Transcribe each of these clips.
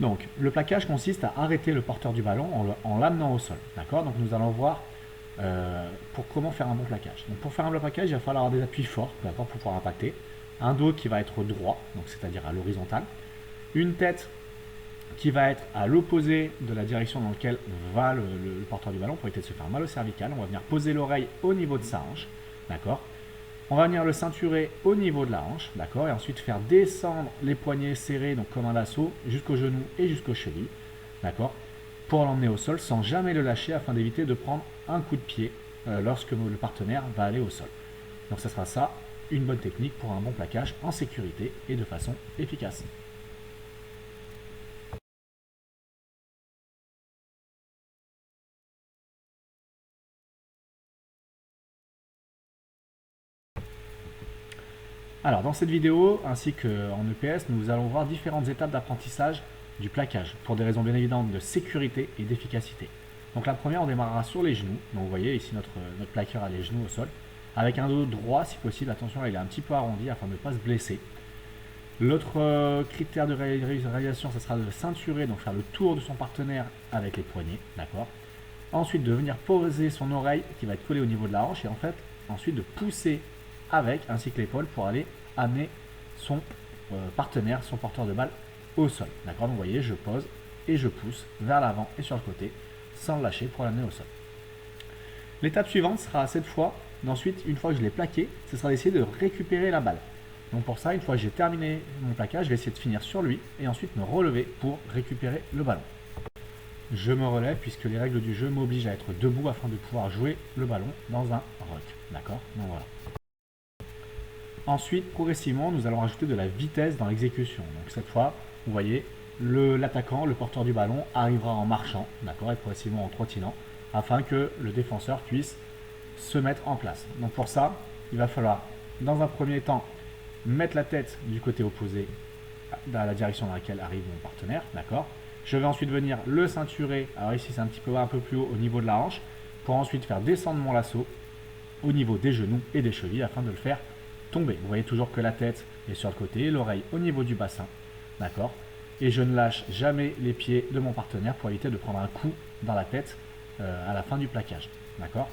Donc, le plaquage consiste à arrêter le porteur du ballon en l'amenant au sol. D'accord? Donc, nous allons voir pour comment faire un bon plaquage. Donc, pour faire un bon plaquage, il va falloir avoir des appuis forts, d'accord, pour pouvoir impacter. Un dos qui va être droit, donc c'est-à-dire à l'horizontale. Une tête qui va être à l'opposé de la direction dans laquelle va le porteur du ballon pour éviter de se faire mal au cervical. On va venir poser l'oreille au niveau de sa hanche, d'accord. On va venir le ceinturer au niveau de la hanche, d'accord, et ensuite faire descendre les poignets serrés, donc comme un lasso, jusqu'au genou et jusqu'aux chevilles, d'accord, pour l'emmener au sol sans jamais le lâcher afin d'éviter de prendre un coup de pied lorsque le partenaire va aller au sol. Donc ça sera ça, une bonne technique pour un bon plaquage en sécurité et de façon efficace. Alors dans cette vidéo, ainsi qu'en EPS, nous allons voir différentes étapes d'apprentissage du plaquage, pour des raisons bien évidentes de sécurité et d'efficacité. Donc la première, on démarrera sur les genoux. Donc vous voyez ici notre plaqueur a les genoux au sol, avec un dos droit si possible. Attention là, il est un petit peu arrondi afin de ne pas se blesser. L'autre critère de réalisation, ce sera de ceinturer, donc faire le tour de son partenaire avec les poignets, d'accord. Ensuite de venir poser son oreille qui va être collée au niveau de la hanche et en fait ensuite de pousser avec ainsi que l'épaule pour aller amener son partenaire, son porteur de balle au sol. D'accord. Donc vous voyez, je pose et je pousse vers l'avant et sur le côté sans le lâcher pour l'amener au sol. L'étape suivante sera cette fois, ensuite, une fois que je l'ai plaqué, ce sera d'essayer de récupérer la balle. Donc pour ça, une fois que j'ai terminé mon plaquage, je vais essayer de finir sur lui et ensuite me relever pour récupérer le ballon. Je me relève puisque les règles du jeu m'obligent à être debout afin de pouvoir jouer le ballon dans un rock. D'accord. Donc voilà. Ensuite, progressivement, nous allons rajouter de la vitesse dans l'exécution. Donc cette fois, vous voyez, l'attaquant, le porteur du ballon, arrivera en marchant, d'accord, et progressivement en trottinant, afin que le défenseur puisse se mettre en place. Donc pour ça, il va falloir, dans un premier temps, mettre la tête du côté opposé dans la direction dans laquelle arrive mon partenaire, d'accord. Je vais ensuite venir le ceinturer, alors ici c'est un peu plus haut au niveau de la hanche, pour ensuite faire descendre mon lasso au niveau des genoux et des chevilles afin de le faire tomber. Vous voyez toujours que la tête est sur le côté, l'oreille au niveau du bassin, d'accord. Et je ne lâche jamais les pieds de mon partenaire pour éviter de prendre un coup dans la tête à la fin du plaquage, d'accord.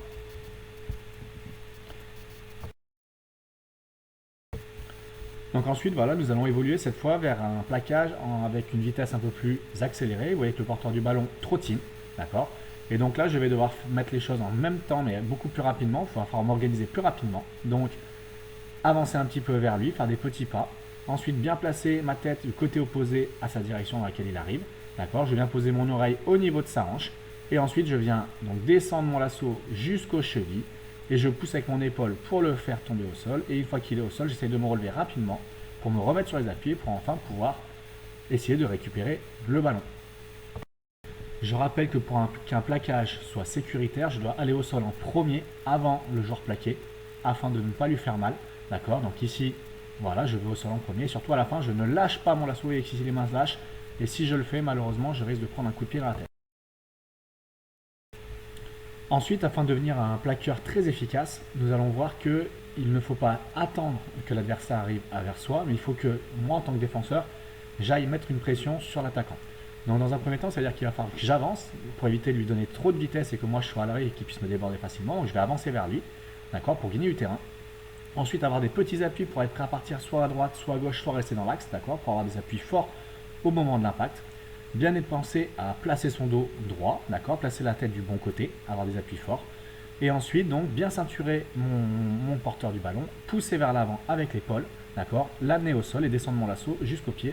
Donc ensuite, voilà, nous allons évoluer cette fois vers un plaquage avec une vitesse un peu plus accélérée. Vous voyez que le porteur du ballon trottine, d'accord. Et donc là, je vais devoir mettre les choses en même temps, mais beaucoup plus rapidement. Il va falloir m'organiser plus rapidement. Donc, avancer un petit peu vers lui, faire des petits pas. Ensuite, bien placer ma tête du côté opposé à sa direction dans laquelle il arrive, d'accord. Je viens poser mon oreille au niveau de sa hanche. Et ensuite, je viens donc descendre mon lasso jusqu'aux chevilles. Et je pousse avec mon épaule pour le faire tomber au sol. Et une fois qu'il est au sol, j'essaie de me relever rapidement pour me remettre sur les appuis pour enfin pouvoir essayer de récupérer le ballon. Je rappelle que pour qu'un plaquage soit sécuritaire, je dois aller au sol en premier avant le joueur plaqué afin de ne pas lui faire mal. D'accord. Donc ici, voilà, je vais au sol en premier. Et surtout à la fin, je ne lâche pas mon lasso et ici les mains se lâchent. Et si je le fais, malheureusement, je risque de prendre un coup de pied dans la tête. Ensuite, afin de devenir un plaqueur très efficace, nous allons voir qu'il ne faut pas attendre que l'adversaire arrive vers soi, mais il faut que moi, en tant que défenseur, j'aille mettre une pression sur l'attaquant. Donc dans un premier temps, ça veut dire qu'il va falloir que j'avance pour éviter de lui donner trop de vitesse et que moi je sois à l'arrêt et qu'il puisse me déborder facilement. Donc je vais avancer vers lui, d'accord, pour gagner du terrain. Ensuite, avoir des petits appuis pour être prêt à partir soit à droite, soit à gauche, soit rester dans l'axe, d'accord, pour avoir des appuis forts au moment de l'impact. Bien être pensé à placer son dos droit, d'accord, placer la tête du bon côté, avoir des appuis forts. Et ensuite, donc, bien ceinturer mon porteur du ballon, pousser vers l'avant avec l'épaule, d'accord, l'amener au sol et descendre mon lasso jusqu'au pied.